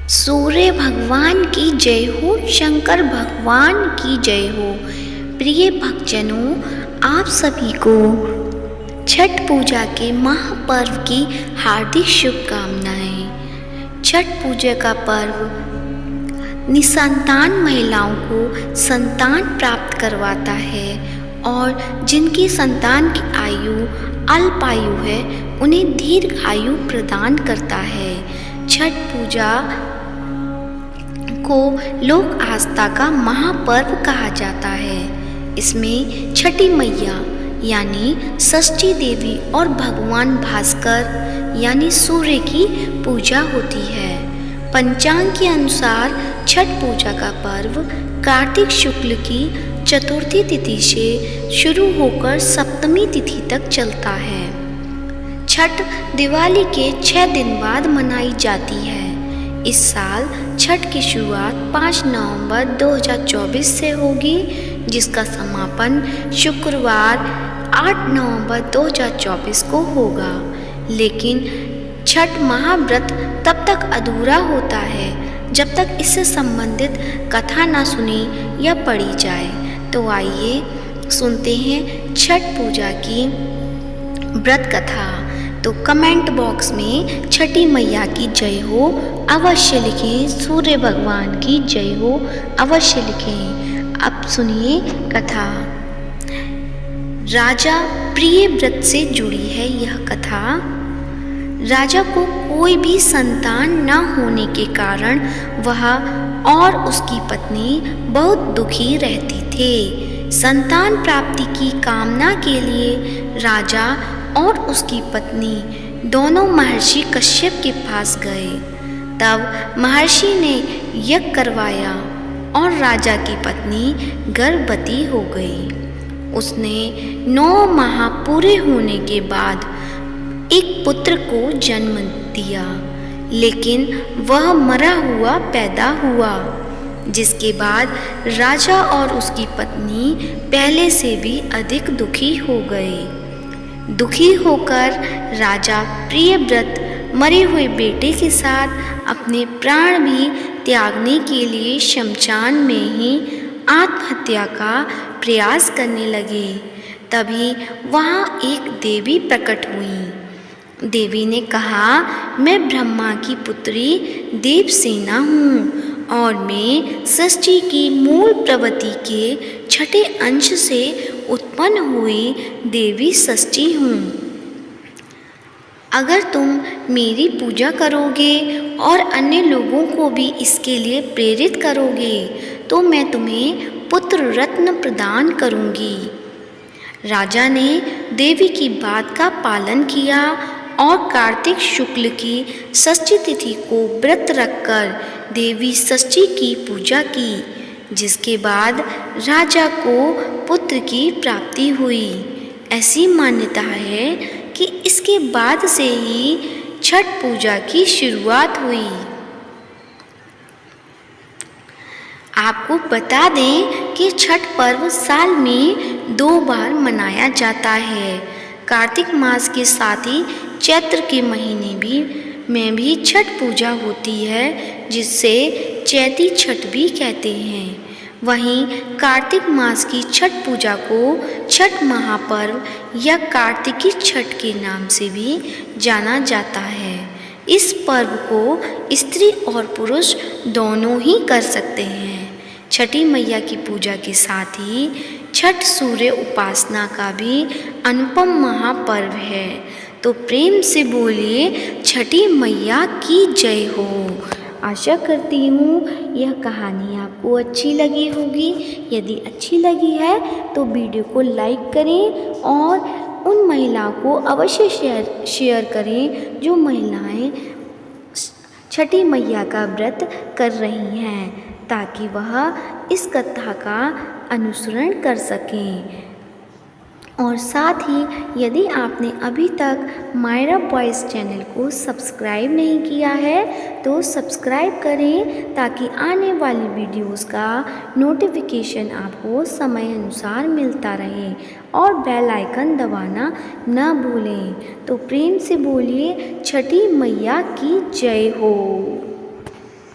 सूर्य भगवान की जय हो, शंकर भगवान की जय हो। प्रिय भक्तजनों, आप सभी को छठ पूजा के महापर्व की हार्दिक शुभकामनाएं। छठ पूजा का पर्व निसंतान महिलाओं को संतान प्राप्त करवाता है और जिनकी संतान की आयु अल्प आयु है उन्हें दीर्घ आयु प्रदान करता है। छठ पूजा को लोक आस्था का महापर्व कहा जाता है। इसमें छठी मैया यानी षष्ठी देवी और भगवान भास्कर यानी सूर्य की पूजा होती है। पंचांग के अनुसार छठ पूजा का पर्व कार्तिक शुक्ल की चतुर्थी तिथि से शुरू होकर सप्तमी तिथि तक चलता है। छठ दिवाली के 6 दिन बाद मनाई जाती है। इस साल छठ की शुरुआत 5 नवंबर 2024 से होगी, जिसका समापन शुक्रवार 8 नवंबर 2024 को होगा। लेकिन छठ महाव्रत तब तक अधूरा होता है जब तक इससे संबंधित कथा ना सुनी या पढ़ी जाए। तो आइए सुनते हैं छठ पूजा की व्रत कथा। तो कमेंट बॉक्स में छठी मैया की जय हो अवश्य लिखें, सूर्य भगवान की जय हो अवश्य लिखें। अब सुनिए कथा। राजा प्रिय व्रत से जुड़ी है यह कथा। राजा को कोई भी संतान न होने के कारण वह और उसकी पत्नी बहुत दुखी रहती थे। संतान प्राप्ति की कामना के लिए राजा और उसकी पत्नी दोनों महर्षि कश्यप के पास गए। तब महर्षि ने यज्ञ करवाया और राजा की पत्नी गर्भवती हो गई। उसने 9 माह पूरे होने के बाद एक पुत्र को जन्म दिया, लेकिन वह मरा हुआ पैदा हुआ, जिसके बाद राजा और उसकी पत्नी पहले से भी अधिक दुखी हो गए। दुखी होकर राजा प्रियव्रत मरे हुए बेटे के साथ अपने प्राण भी त्यागने के लिए शमशान में ही आत्महत्या का प्रयास करने लगे। तभी वहाँ एक देवी प्रकट हुई। देवी ने कहा, मैं ब्रह्मा की पुत्री देवसेना हूँ और मैं सृष्टि की मूल प्रवृत्ति के छठे अंश से उत्पन्न हुई देवी षष्ठी हूँ। अगर तुम मेरी पूजा करोगे और अन्य लोगों को भी इसके लिए प्रेरित करोगे तो मैं तुम्हें पुत्र रत्न प्रदान करूँगी। राजा ने देवी की बात का पालन किया और कार्तिक शुक्ल की षष्ठी तिथि को व्रत रखकर देवी षष्ठी की पूजा की, जिसके बाद राजा को पुत्र की प्राप्ति हुई। ऐसी मान्यता है कि इसके बाद से ही छठ पूजा की शुरुआत हुई। आपको बता दें कि छठ पर्व साल में 2 बार मनाया जाता है। कार्तिक मास के साथ ही चैत्र के महीने में भी छठ पूजा होती है, जिससे चैती छठ भी कहते हैं। वहीं कार्तिक मास की छठ पूजा को छठ महापर्व या कार्तिकी छठ के नाम से भी जाना जाता है। इस पर्व को स्त्री और पुरुष दोनों ही कर सकते हैं। छठी मैया की पूजा के साथ ही छठ सूर्य उपासना का भी अनुपम महापर्व है। तो प्रेम से बोलिए छठी मैया की जय हो। आशा करती हूँ यह कहानी आपको अच्छी लगी होगी। यदि अच्छी लगी है तो वीडियो को लाइक करें और उन महिलाओं को अवश्य शेयर करें जो महिलाएं छठी मैया का व्रत कर रही हैं, ताकि वह इस कथा का अनुसरण कर सकें। और साथ ही यदि आपने अभी तक मायरा वॉइस चैनल को सब्सक्राइब नहीं किया है तो सब्सक्राइब करें, ताकि आने वाली वीडियोस का नोटिफिकेशन आपको समय अनुसार मिलता रहे और बेल आइकन दबाना न भूलें। तो प्रेम से बोलिए छठी मैया की जय हो।